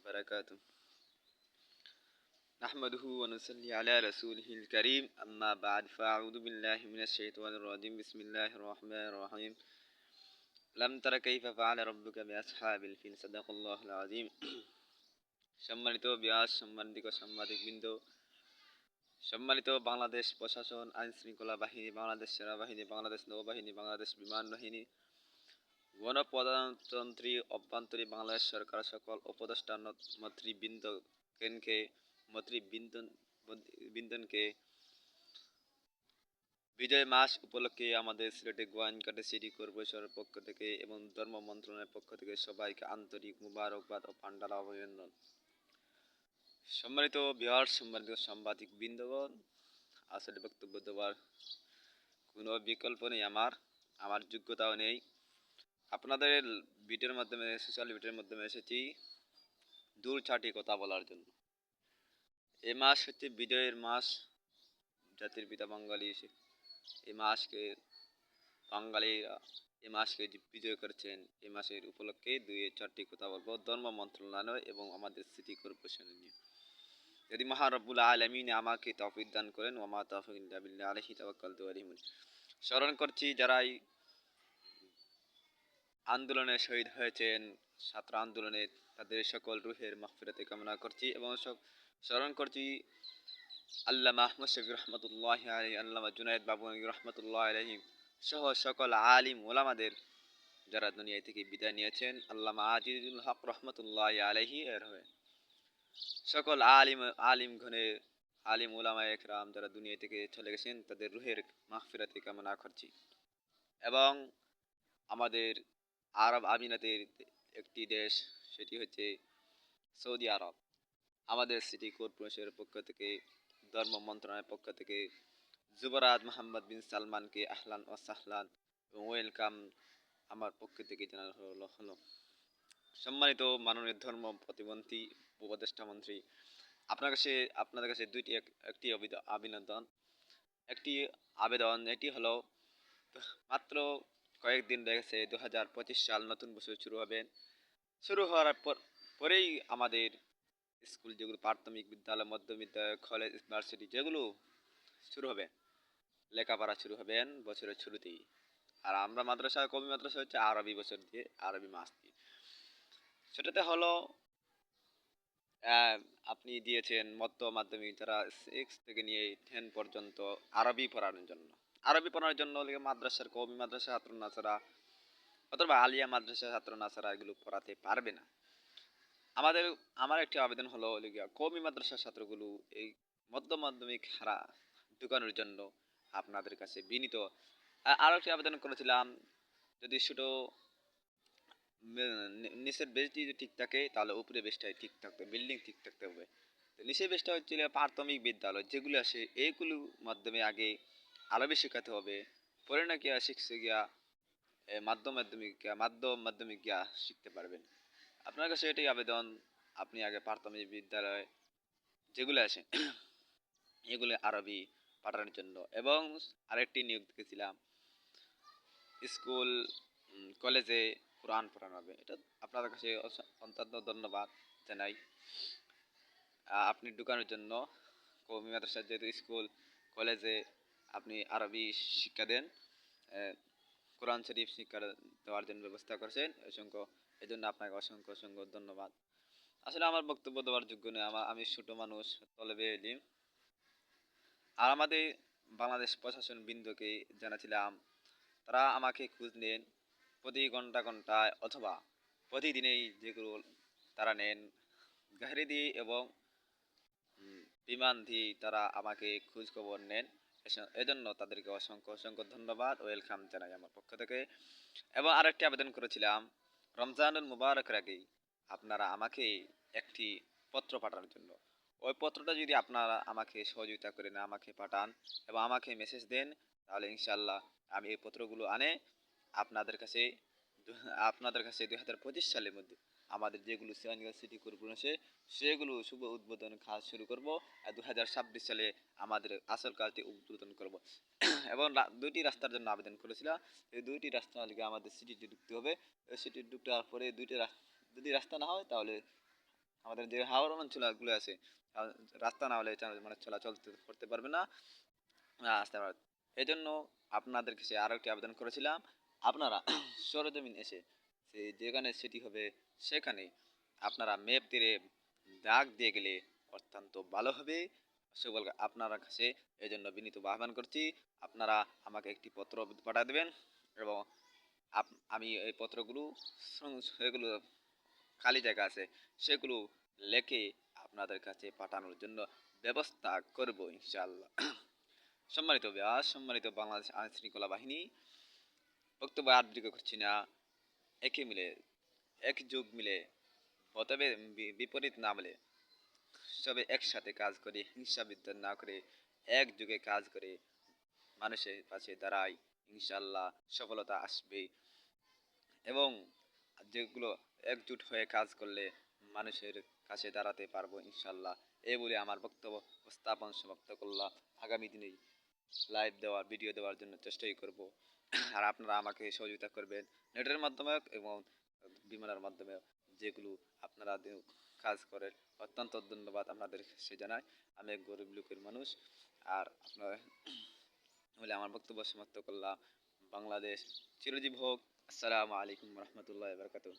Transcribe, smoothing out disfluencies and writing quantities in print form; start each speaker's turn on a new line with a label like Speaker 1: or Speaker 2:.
Speaker 1: وبركاته. نحمده ونصلي على رسوله الكريم أما بعد فأعوذ بالله من الشيطان الرجيم بسم الله الرحمن الرحيم لم تر كيف فعل ربك بأصحاب الفيل صدق الله العظيم সম্মানিত ব্যাস সম্মানিত সাংবাদিকবৃন্দ, সম্মানিত বাংলাদেশ প্রশাসন, আইন শৃঙ্খলা বাহিনী, বাংলাদেশ সেনাবাহিনী, বাংলাদেশ নৌবাহিনী, বাংলাদেশ বিমান বাহিনী, গণপ্রজাতন্ত্রী অভ্যন্তরীণ বাংলাদেশ সরকার সকল উপদেষ্টা মন্ত্রীবৃন্দকে বিজয় মাস উপলক্ষে আমাদের সিলেটে গোয়াইনঘাটে সিটি কর্পোরেশনের পক্ষ থেকে এবং ধর্ম মন্ত্রণালয়ের পক্ষ থেকে সবাইকে আন্তরিক মুবারকবাদ ও পান্ডালা অভিনন্দন। সম্মানিত ভিউয়ার্স, সম্মানিত সাংবাদিক বৃন্দগণ, আসলে বক্তব্য দেওয়ার কোনো বিকল্প নেই, আমার যোগ্যতাও নেই। আপনাদের ভিডিওর মাধ্যমে, সোশ্যাল মিডিয়ার মাধ্যমে এসেছি দূর ছাটি কথা বলার জন্য। এই মাস হচ্ছে বিজয়ের মাস, জাতির পিতা বাঙালি এই মাসকে বাঙালিরা এই মাসকে বিজয় করেছেন। এই মাসের উপলক্ষে দুই চারটি কথা বলবো ধর্ম মন্ত্রণালয় এবং আমাদের সিটি কর্পোরেশনের নিয়ে। যদি মহান রব্বুল আলামিন আমাকে তৌফিক দান করেন, ওয়া মা তাওফিক ইল্লা বিল্লাহ আলাইহি তাওয়াক্কালতু ওয়া ইলাইহি। স্মরণ করছি যারাই আন্দোলনে শহীদ হয়েছেন, ছাত্র আন্দোলনে, তাদের সকল রুহের মাগফিরাত কামনা করছি এবং স্মরণ করছি আল্লামা আহমদ শফি রহমতুল্লাহ আলাইহি, আল্লামা জুনায়েদ বাবু রহমতুল্লাহ আলাইহি সহ সকল আলিম ওলামাদের যারা দুনিয়া থেকে বিদায় নিয়েছেন, আল্লামা আজিজুল হক রহমতুল্লাহ আলাইহি এর হয়ে সকল আলিম ওলামা একরাম যারা দুনিয়া থেকে চলে গেছেন, তাদের রুহের মাগফিরাত কামনা করছি। এবং আমাদের আরব আমিরাতের একটি দেশ, সেটি হচ্ছে সৌদি আরব, আমাদের সিটি কর্পোরেশনের পক্ষ থেকে, ধর্ম মন্ত্রণালয়ের পক্ষ থেকে যুবরাজ মোহাম্মদ বিন সালমানকে আহলান ও সাহলান এবং ওয়েলকাম আমার পক্ষ থেকে জানানো হলো। সম্মানিত মাননীয় ধর্ম প্রতিমন্ত্রী, উপদেষ্টা মন্ত্রী, আপনাদের কাছে একটি আবেদন। এটি হলো, মাত্র কয়েকদিন লেগেছে 2025 সাল, নতুন বছর শুরু হওয়ার পরেই আমাদের স্কুল যেগুলো প্রাথমিক বিদ্যালয়, মধ্য বিদ্যালয়, কলেজ, ইউনিভার্সিটি যেগুলো শুরু হবে, লেখাপড়া শুরু হবেন বছরের শুরুতেই। আর আমরা কওমি মাদ্রাসা হচ্ছে আরবি বছর দিয়ে, আরবি মাস দিয়ে। সেটাতে হলো আপনি দিয়েছেন মধ্য মাধ্যমিক যারা 6 থেকে নিয়ে 10 পর্যন্ত আরবি পড়ানোর জন্য মাদ্রাসার কওমি মাদ্রাসা ছাত্র নাসারা অথবা আলিয়া মাদ্রাসা ছাত্র নাসারা এগুলো পড়াতে পারবে না। আমার একটি আবেদন হলো কওমি মাদ্রাসার ছাত্রগুলো এই মধ্য মাধ্যমিক ঢুকানোর জন্য আপনাদের কাছে বিনীত। আরও একটি আবেদন করেছিলাম, যদি ছোট নিচের বেসটি যদি ঠিক থাকে তাহলে উপরে বেসটাই ঠিক থাকবে, বিল্ডিং ঠিক থাকতে হবে। তো নিচের বেসটা হচ্ছে প্রাথমিক বিদ্যালয় যেগুলো আসে, এইগুলোর মাধ্যমে আগে আরবি শেখাতে হবে, পরে নাকি শিখছে গিয়া মাধ্যমিক গিয়া শিখতে পারবেন। আপনার কাছে এটাই আবেদন, আপনি আগে প্রাথমিক বিদ্যালয় যেগুলো আছে এগুলো আরবি পাঠানোর জন্য। এবং আরেকটি নিয়োগ দেখেছিলাম, স্কুল কলেজে কোরআন পড়ানো হবে। এটা আপনাদের কাছে অত্যন্ত ধন্যবাদ জানাই। আপনি ঢুকানোর জন্য কওমি মাদ্রাসার যেহেতু স্কুল কলেজে আপনি আরবি শিক্ষা দেন, কোরআন শরীফ শিক্ষা দেওয়ার জন্য ব্যবস্থা করেছেন, এই জন্য আপনাকে অসংখ্য ধন্যবাদ। আসলে আমার বক্তব্য দেওয়ার যোগ্য নয়, আমি ছোট মানুষ, তলেবে ইলম। আর আমাদের বাংলাদেশ প্রশাসন বৃন্দকে জানাছিলাম, তারা আমাকে খোঁজ নেন প্রতি ঘন্টায় অথবা প্রতিদিনেই, যেগুলো তারা নেন গাড়ি দিয়ে এবং বিমান দিয়ে, তারা আমাকে খোঁজ খবর নেন। এজন্য তাদেরকে অসংখ্য ধন্যবাদ, ওয়েলকাম জানাই আমার পক্ষ থেকে। এবং আরেকটি আবেদন করেছিলাম, রমজানুল মুবারকের আগেই আপনারা আমাকে একটি পত্র পাঠানোর জন্য। ওই পত্রটা যদি আপনারা আমাকে সহযোগিতা করেন, আমাকে পাঠান এবং আমাকে মেসেজ দেন, তাহলে ইনশাল্লাহ আমি এই পত্রগুলো আপনাদের কাছে 2025 সালের মধ্যে আমাদের যেগুলো সিটি কর্পোরেশন সেগুলো শুভ উদ্বোধন কাজ শুরু করব। আর 2026 সালে আমাদের আসল কাজটি উদ্বোধন করব। এবং দুইটি রাস্তার জন্য আবেদন করেছিলাম। এই দুইটি রাস্তা আমাদের সিটিতে ঢুকতে হবে। সিটি ঢুকতে পরে যদি রাস্তা না হয় তাহলে আমাদের যে হাওড় অঞ্চলগুলো আছে, আহ, রাস্তা না হলে মানে চলাচল করতে পারবে না, আসতে পারবে। এই জন্য আপনাদের কাছে আরও একটি আবেদন করেছিলাম, আপনারা সরেজমিন এসে যেখানে সেটি হবে সেখানে আপনারা ম্যাপ দিয়ে দাগ দিয়ে গেলে অত্যন্ত ভালো হবে। সকল আপনার কাছে এই জন্য বিনীত আহ্বান করছি, আপনারা আমাকে একটি পত্র পাঠিয়ে দেবেন এবং আমি এই পত্রগুলো সেগুলো খালি জায়গা আছে সেগুলো লেখে আপনাদের কাছে পাঠানোর জন্য ব্যবস্থা করব ইনশাআল্লাহ। সম্মানিত ব্যাস, সম্মানিত বাংলাদেশ আইন শৃঙ্খলা বাহিনী, বক্তব্য আর দীর্ঘ করছি না। একে মিলে, এক যুগ মিলে, অতএব বিপরীত না মিলে সবে একসাথে কাজ করে, হিংসা বিদ্বেষ না করে একযোগে কাজ করে মানুষের পাশে দাঁড়াই, ইনশাআল্লাহ সফলতা আসবে। এবং যেগুলো একজুট হয়ে কাজ করলে মানুষের কাছে দাঁড়াতে পারবো ইনশাআল্লাহ। এই বলে আমার বক্তব্য উপস্থাপন সমাপ্ত করলাম। আগামী দিনে লাইভ দেওয়ার, ভিডিও দেওয়ার জন্য চেষ্টাই করব। আর আপনারা আমাকে সহযোগিতা করবেন নেটের মাধ্যমে এবং বিমানের মাধ্যমে, যেগুলো আপনারা কাজ করেন। অত্যন্ত ধন্যবাদ আপনাদের সে জানাই। আমি এক গরিব লোকের মানুষ। আর আপনারা বলে আমার বক্তব্য সমাপ্ত করলাম। বাংলাদেশ চিরজীব হোক। আসসালামু আলাইকুম রহমতুল্লাহ বারকাতুহ।